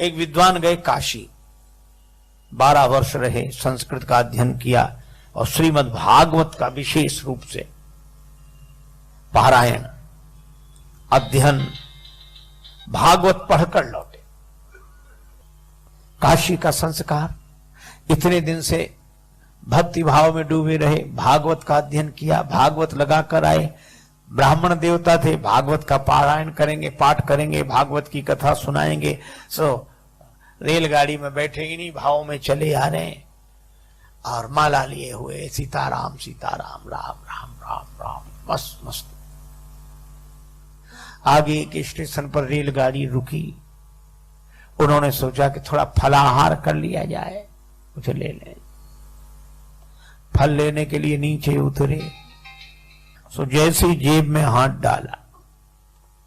एक विद्वान गए काशी, 12 वर्ष रहे, संस्कृत का अध्ययन किया और श्रीमद् भागवत का विशेष रूप से पारायण अध्ययन भागवत पढ़कर लौटे। काशी का संस्कार, इतने दिन से भक्ति भाव में डूबे रहे, भागवत का अध्ययन किया, भागवत लगाकर आए, ब्राह्मण देवता थे, भागवत का पारायण करेंगे, पाठ करेंगे, भागवत की कथा सुनाएंगे। सो रेलगाड़ी में बैठे इन्हीं भाव में चले आ रहे हैं और माला लिए हुए सीताराम सीताराम राम राम राम राम, मस्त मस्त। आगे एक स्टेशन पर रेलगाड़ी रुकी, उन्होंने सोचा कि थोड़ा फलाहार कर लिया जाए, कुछ ले लें। फल लेने के लिए नीचे उतरे, सो जैसे ही जेब में हाथ डाला,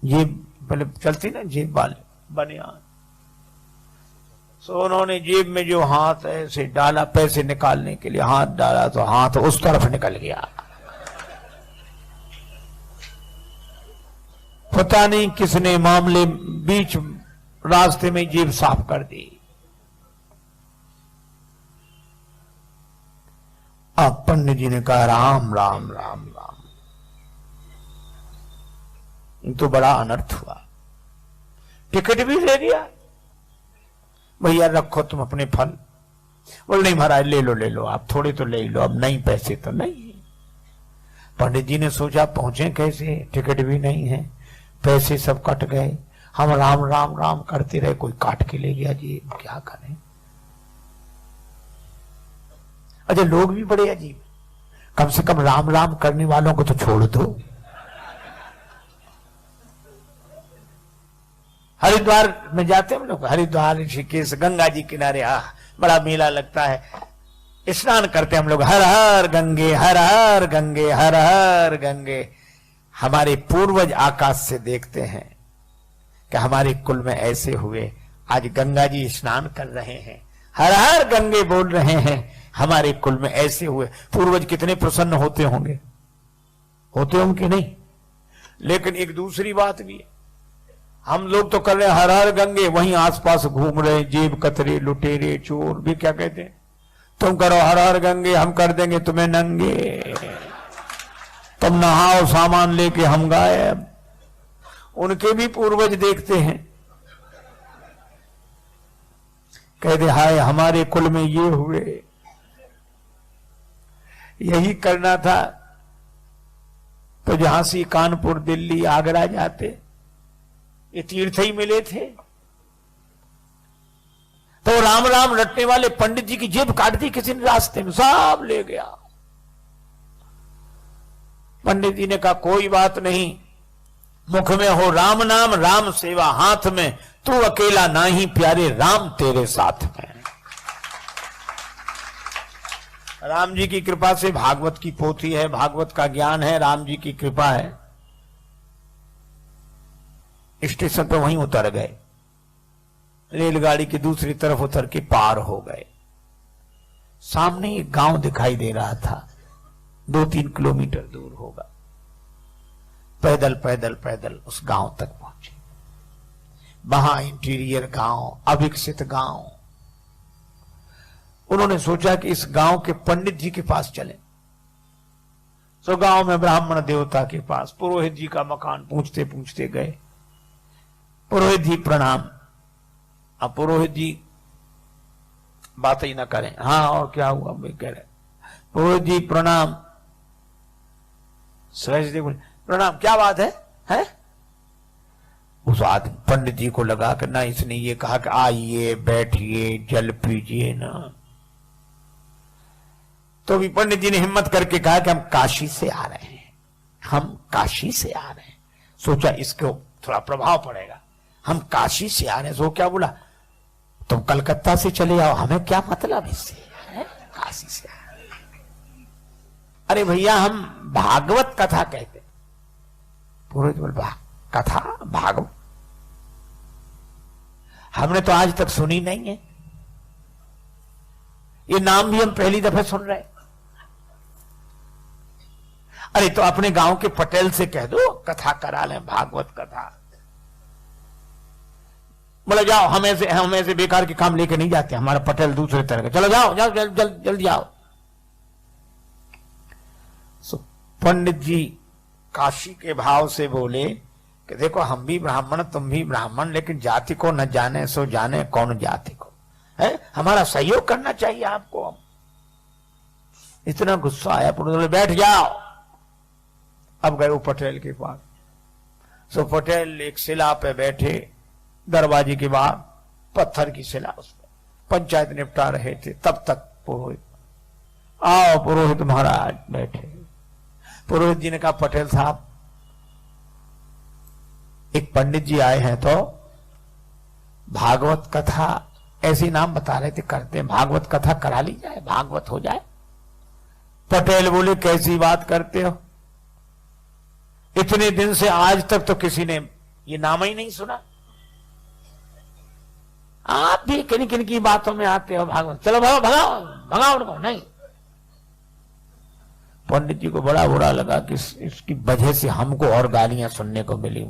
जेब पहले चलती ना जेब वाले बनियान, सो उन्होंने जेब में जो हाथ ऐसे डाला पैसे निकालने के लिए, हाथ डाला तो हाथ उस तरफ निकल गया। पता नहीं किसने मामले बीच रास्ते में जेब साफ कर दी। अब पंडित जी ने कहा राम राम राम राम, तो बड़ा अनर्थ हुआ। टिकट भी ले लिया, भैया रखो तुम अपने फल। बोल नहीं महाराज ले लो आप, थोड़े तो ले लो, अब नहीं पैसे तो नहीं। पंडित जी ने सोचा पहुंचे कैसे, टिकट भी नहीं है, पैसे सब कट गए, हम राम राम राम करते रहे, कोई काट के ले गया जी, क्या करें। अच्छा लोग भी बड़े अजीब, कम से कम राम राम करने वालों को तो छोड़ दो। हरिद्वार में जाते हम लोग, हरिद्वार ऋषिकेश गंगा जी किनारे, बड़ा मेला लगता है, स्नान करते हम लोग, हर हर गंगे हर हर गंगे हर हर गंगे। हमारे पूर्वज आकाश से देखते हैं कि हमारे कुल में ऐसे हुए, आज गंगा जी स्नान कर रहे हैं, हर हर गंगे बोल रहे हैं, हमारे कुल में ऐसे हुए। पूर्वज कितने प्रसन्न होते होंगे कि नहीं। लेकिन एक दूसरी बात भी है, हम लोग तो कर रहे हर हर गंगे, वहीं आसपास घूम रहे जेब कतरे लुटेरे चोर भी क्या कहते हैं, तुम करो हर हर गंगे, हम कर देंगे तुम्हें नंगे, तुम नहाओ सामान लेके हम गायब। उनके भी पूर्वज देखते हैं, कहते हाय हमारे कुल में ये हुए। यही करना था तो झांसी कानपुर दिल्ली आगरा जाते, ये तीर्थ ही मिले थे। तो राम राम रटने वाले पंडित जी की जेब काट दी किसी ने रास्ते में, सब ले गया। पंडित जी ने कहा कोई बात नहीं, मुख में हो राम नाम राम सेवा हाथ में, तू अकेला नाही प्यारे राम तेरे साथ में। राम जी की कृपा से भागवत की पोथी है, भागवत का ज्ञान है, राम जी की कृपा है। स्टेशन पर वहीं उतर गए, रेलगाड़ी की दूसरी तरफ उतर के पार हो गए। सामने एक गांव दिखाई दे रहा था, 2-3 किलोमीटर दूर होगा। पैदल पैदल पैदल उस गांव तक पहुंचे। वहां इंटीरियर गांव, अविकसित गांव। उन्होंने सोचा कि इस गांव के पंडित जी के पास चले। सो गांव में ब्राह्मण देवता के पास पुरोहित जी का मकान पूछते पूछते गए। पुरोहित जी प्रणाम। अब पुरोहित जी बात ही ना करें, हाँ और क्या हुआ मैं कह रहे, पुरोहित जी प्रणाम। सहज देव प्रणाम, क्या बात है? उस आदमी पंडित जी को लगा कि ना इसने ये कहा कि आइए बैठिए जल पीजिए ना, तो भी पंडित जी ने हिम्मत करके कहा कि हम काशी से आ रहे हैं, हम काशी से आ रहे हैं। सोचा इसको थोड़ा प्रभाव पड़ेगा, हम काशी से आ रहे हैं। सो क्या बोला, तुम कलकत्ता से चले आओ, हमें क्या मतलब इससे, काशी से आ रहे हैं। अरे भैया हम भागवत कथा कहते। पुरोहित बोल कथा भागवत हमने तो आज तक सुनी नहीं है, ये नाम भी हम पहली दफा सुन रहे हैं। अरे तो अपने गांव के पटेल से कह दो कथा करा लें, भागवत कथा। बोले जाओ, हम ऐसे बेकार के काम लेके नहीं जाते, हमारा पटेल दूसरे तरह का, चलो जाओ जाओ जल्दी जाओ। पंडित जी काशी के भाव से बोले कि देखो हम भी ब्राह्मण तुम भी ब्राह्मण, लेकिन जाति को न जाने सो जाने कौन जाति को है, हमारा सहयोग करना चाहिए आपको। इतना गुस्सा आया, बोले बैठ जाओ। अब गए वो पटेल के पास। सो पटेल एक शिला पे बैठे, दरवाजे के बाहर पत्थर की शिला, उसमें पंचायत निपटा रहे थे। तब तक पुरोहित, आओ पुरोहित महाराज बैठे। पुरोहित जी ने कहा पटेल साहब, एक पंडित जी आए हैं तो भागवत कथा, ऐसे नाम बता रहे थे, करते हैं भागवत कथा करा ली जाए, भागवत हो जाए। पटेल बोले कैसी बात करते हो, इतने दिन से आज तक तो किसी ने ये नाम ही नहीं सुना, आप भी किन किन की बातों में आते हो भागवत, चलो भगाओ भगाओ भगाओ उनको। नहीं, पंडित जी को बड़ा बुरा लगा कि इसकी वजह से हमको और गालियां सुनने को मिली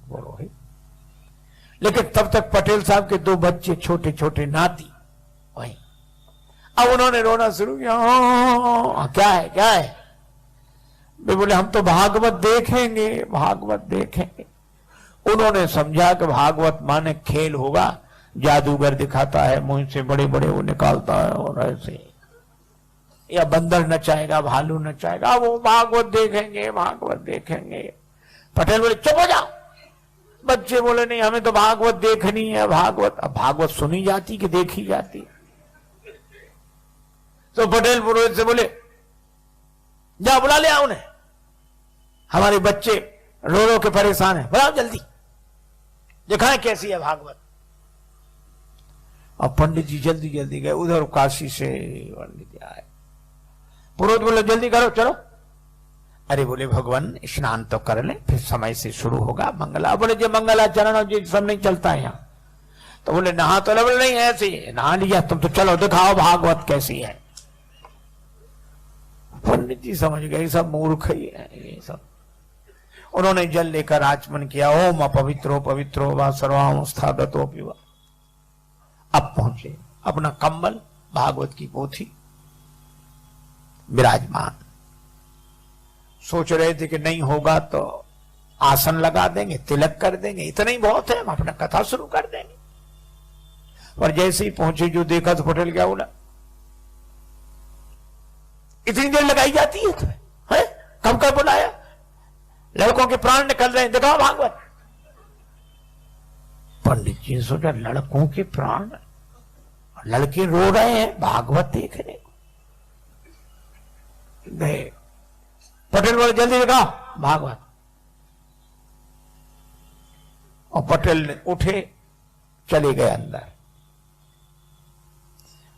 पुरोहित। लेकिन तब तक पटेल साहब के 2 बच्चे छोटे छोटे नाती वही, अब उन्होंने रोना शुरू किया। क्या है क्या है, वे बोले हम तो भागवत देखेंगे, भागवत देखेंगे। उन्होंने समझा कि भागवत माने खेल होगा, जादूगर दिखाता है, मुंह से बड़े बड़े वो निकालता है और ऐसे, या बंदर नचाएगा, भालू नचाएगा, वो भागवत देखेंगे, भागवत देखेंगे। पटेल बोले चुप हो जाओ। बच्चे बोले नहीं, हमें तो भागवत देखनी है, भागवत। अब भागवत सुनी जाती कि देखी जाती? तो पटेल पुरोहित से बोले जा बुला ले आओ उन्हें, हमारे बच्चे रो रो के परेशान है, बुलाओ जल्दी, दिखाएं कैसी है भागवत। अब पंडित जी जल्दी जल्दी गए, उधर काशी से पंडित जी आए। पुरोहित बोले जल्दी करो चलो। अरे बोले भगवान स्नान तो कर ले, फिर समय से शुरू होगा मंगला। बोले जो मंगलाचरण और जी सब नहीं चलता है यहाँ। तो बोले नहा तो बोले नहीं ऐसी नहा लिया तुम तो, चलो दिखाओ भागवत कैसी है। पंडित जी समझ गए सब मूर्ख ही है ये सब। उन्होंने जल लेकर आचमन किया, ओम अपवित्रो पवित्रो व सर्वावस्थागतो पिवा। अब पहुंचे, अपना कंबल भागवत की पोथी विराजमान। सोच रहे थे कि नहीं होगा तो आसन लगा देंगे, तिलक कर देंगे, इतना ही बहुत है, हम अपना कथा शुरू कर देंगे। पर जैसे ही पहुंचे जो देखा तो पटेल क्या बोला, इतनी देर लगाई जाती है तुम्हें, है? कब कब बुलाया, लड़कों के प्राण निकल रहे हैं, दिखाओ भागवत। पंडित जी ने सोचा लड़कों के प्राण, लड़के रो रहे हैं, भागवत देख रहे गए। पटेल बोले जल्दी दिखाओ भागवत। और पटेल ने उठे चले गए अंदर।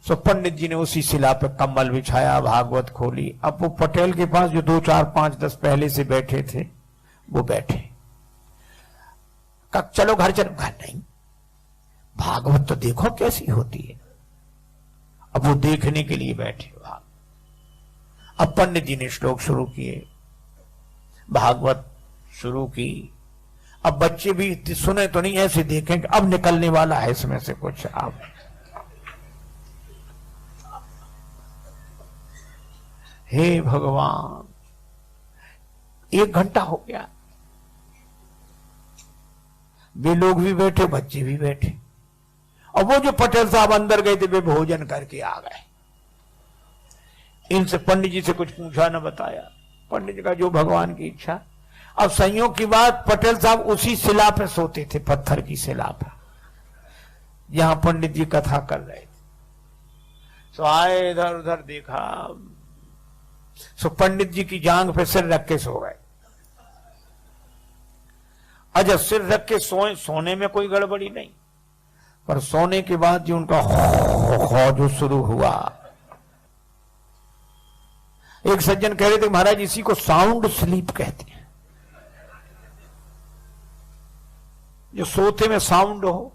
सो पंडित जी ने उसी शिला पे कम्बल बिछाया, भागवत खोली। अब वो पटेल के पास जो 2 4 5 10 पहले से बैठे थे वो बैठे। कब चलो घर चलो, घर नहीं, भागवत तो देखो कैसी होती है। अब वो देखने के लिए बैठे। अब पंडित जी ने श्लोक शुरू किए, भागवत शुरू की। अब बच्चे भी सुने तो नहीं, ऐसे देखें कि अब निकलने वाला है इसमें से कुछ। अब हे भगवान, 1 घंटा हो गया, वे लोग भी बैठे, बच्चे भी बैठे। और वो जो पटेल साहब अंदर गए थे वे भोजन करके आ गए। इनसे पंडित जी से कुछ पूछा न बताया। पंडित जी का जो भगवान की इच्छा। अब संयोग की बात, पटेल साहब उसी शिला पे सोते थे, पत्थर की शिला पे, जहां पंडित जी कथा कर रहे थे। सो आए, इधर उधर देखा, सो पंडित जी की जांग पे सिर रख के सो गए। अच्छा, सिर रख के सोए, सोने में कोई गड़बड़ी नहीं, पर सोने के बाद जो उनका खो जो शुरू हुआ। एक सज्जन कह रहे थे महाराज इसी को साउंड स्लीप कहते हैं, जो सोते में साउंड हो।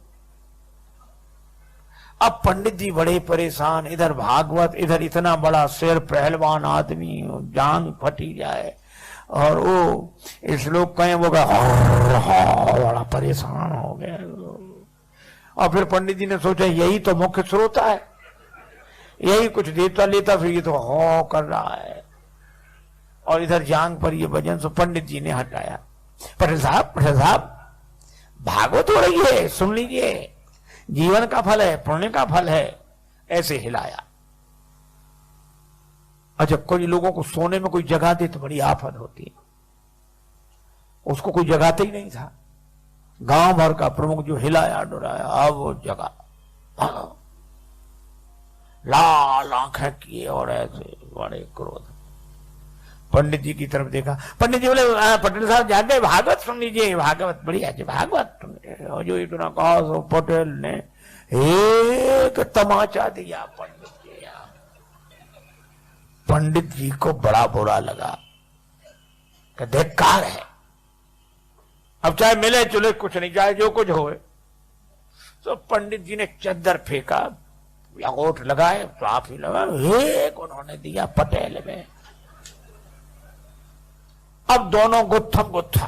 अब पंडित जी बड़े परेशान, इधर भागवत, इधर इतना बड़ा सिर, पहलवान आदमी, जांग फटी जाए, और वो इस लोग कहें वो बड़ा परेशान हो गए। और फिर पंडित जी ने सोचा यही तो मुख्य स्रोत है, यही कुछ देता लेता, फिर ये तो हो कर रहा है, और इधर जांग पर ये भजन। सो पंडित जी ने हटाया। पटेल साहब भागवत हो रही है, सुन लीजिए, जीवन का फल है, पुण्य का फल है। ऐसे हिलाया। अच्छा, कोई लोगों को सोने में कोई जगा दे तो बड़ी आफत होती है, उसको कोई जगाते ही नहीं था। गांव भर का प्रमुख जो हिलाया डुराया, अब वो जगा, लाल आंखें किए और ऐसे बड़े क्रोध। पंडित जी की तरफ देखा, पंडित जी बोले पटेल साहब जाके भागवत सुन लीजिए, भागवत बढ़िया है भागवत। जो इतना कहा सो पटेल ने एक तमाचा दिया पंडित जी। पंडित जी को बड़ा बुरा लगा कि धिक्कार है, अब चाहे मिले चुले कुछ नहीं, चाहे जो कुछ होए। तो पंडित जी ने चद्दर फेंका, लंगोट लगाए, साफ ही लगा, एक उन्होंने दिया पटेल में। अब दोनों गुत्थम गुत्था।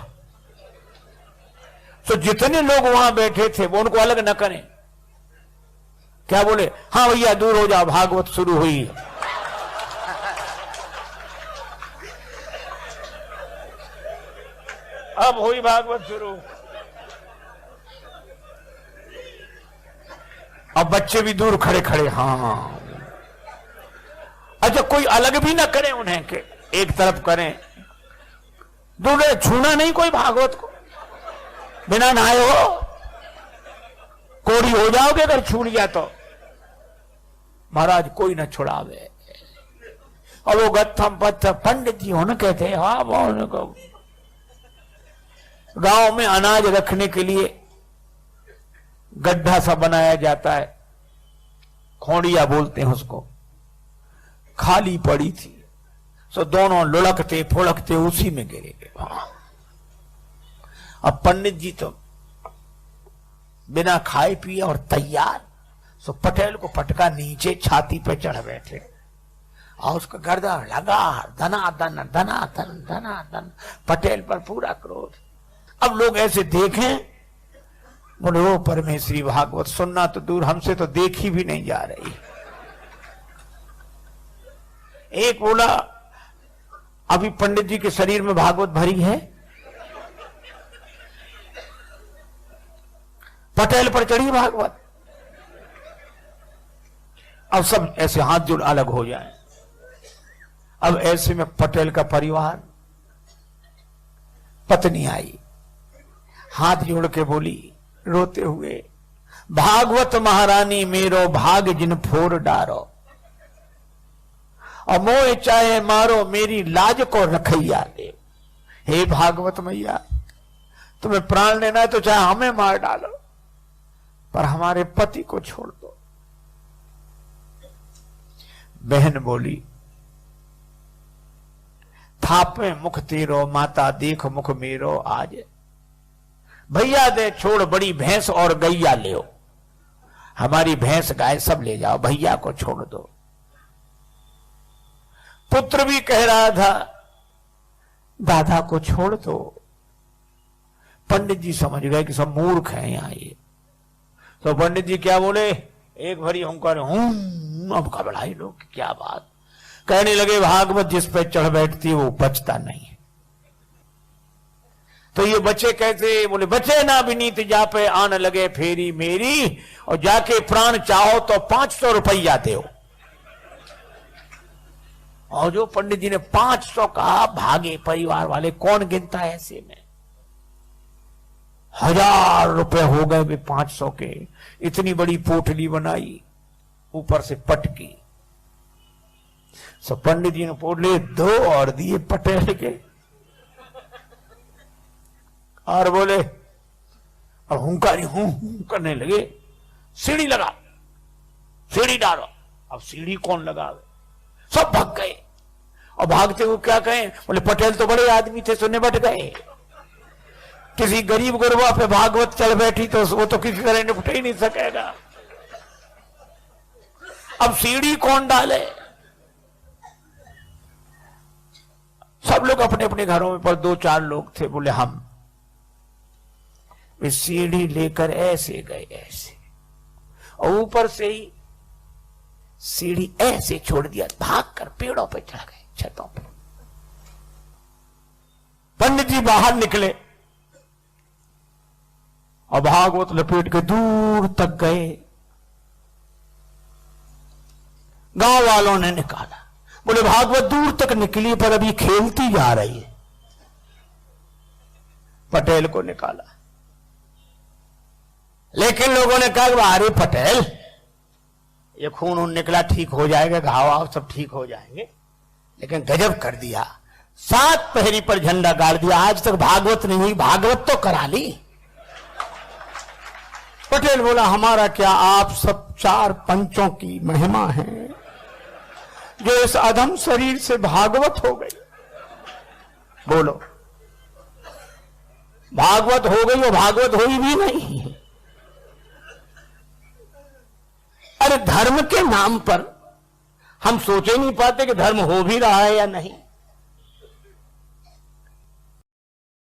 तो जितने लोग वहां बैठे थे वो उनको अलग न करें, क्या बोले, हाँ भैया दूर हो जाओ, भागवत शुरू हुई। अब हुई भागवत शुरू। अब बच्चे भी दूर खड़े खड़े, हाँ। अच्छा, कोई अलग भी ना करे उन्हें के एक तरफ करें, दूर छूना नहीं कोई भागवत को, बिना नहाए हो कोड़ी हो जाओगे अगर छू लिया तो। महाराज कोई न छुड़ावे। और वो गत्थम पत्थर पंडित जी होने कहते, हाँ वो गांव में अनाज रखने के लिए गड्ढा सा बनाया जाता है, खोड़िया बोलते हैं उसको, खाली पड़ी थी। सो दोनों लुढ़कते फुड़कते उसी में गिरे गए। अब पंडित जी तो बिना खाए पिए और तैयार, सो पटेल को पटका नीचे छाती पे चढ़ बैठे, और उसका गर्दन लगा धनाधन धनाधन धनाधन, पटेल पर पूरा क्रोध। अब लोग ऐसे देखें, बोले ओ परमेश्वरी भागवत सुनना तो दूर, हमसे तो देखी भी नहीं जा रही। एक बोला अभी पंडित जी के शरीर में भागवत भरी है, पटेल पर चढ़ी भागवत। अब सब ऐसे हाथ जोड़ अलग हो जाएं। अब ऐसे में पटेल का परिवार, पत्नी आई, हाथ जोड़ के बोली रोते हुए, भागवत महारानी मेरो भाग जिन फोर डारो, और मोह चाहे मारो मेरी लाज को रखैया दे। हे भागवत मैया, तुम्हें प्राण लेना है तो चाहे हमें मार डालो, पर हमारे पति को छोड़ दो। बहन बोली, थापे मुख तेरो माता देख मुख मेरो आज, भैया दे छोड़ बड़ी भैंस और गैया ले, हमारी भैंस गाय सब ले जाओ, भैया को छोड़ दो। पुत्र भी कह रहा था दादा को छोड़ दो। पंडित जी समझ गए कि सब मूर्ख हैं यहां ये। तो पंडित जी क्या बोले, एक भरी हुंकार, अब घबराए लोग, क्या बात। कहने लगे भागवत जिस पे चढ़ बैठती है वो बचता नहीं है। तो ये बच्चे कहते, बोले बचे ना विनीत जा पे आन लगे फेरी मेरी, और जाके प्राण चाहो तो 500 रुपया दो। और जो पंडित जी ने 500 कहा, भागे परिवार वाले। कौन गिनता है ऐसे में, 1000 रुपए हो गए भी 500 के। इतनी बड़ी पोटली बनाई, ऊपर से पटकी। सो पंडित जी ने पोटली 2 और दिए पटेल के, और बोले, और हुंकारी हूं करने लगे, सीढ़ी लगा, सीढ़ी डालो। अब सीढ़ी कौन लगावे, सब भाग गए। और भागते हुए क्या कहें, बोले पटेल तो बड़े आदमी थे, सो निपट गए। किसी गरीब गुरबा पे भागवत चढ़ बैठी तो वो तो किसी तरह निपट ही नहीं सकेगा। अब सीढ़ी कौन डाले, सब लोग अपने अपने घरों में, पर 2-4 लोग थे, बोले हम। वे सीढ़ी लेकर ऐसे गए, ऐसे और ऊपर से ही सीढ़ी ऐसे छोड़ दिया, भाग कर पेड़ों पे चढ़ गए, छतों पे। पंडित जी बाहर निकले और भागवत लपेट के दूर तक गए। गांव वालों ने निकाला, बोले भागवत दूर तक निकली पर अभी खेलती जा रही है। पटेल को निकाला, लेकिन लोगों ने कहा अरे पटेल, ये खून उन निकला, ठीक हो जाएगा, घाव आव सब ठीक हो जाएंगे। लेकिन गजब कर दिया, 7 पहरी पर झंडा गाड़ दिया। आज तक भागवत नहीं हुई, भागवत तो करा ली। पटेल बोला हमारा क्या, आप सब 4 पंचों की महिमा है जो इस अधम शरीर से भागवत हो गई। बोलो, भागवत हो गई, वो भागवत हुई भी नहीं। अरे धर्म के नाम पर हम सोच ही नहीं पाते कि धर्म हो भी रहा है या नहीं।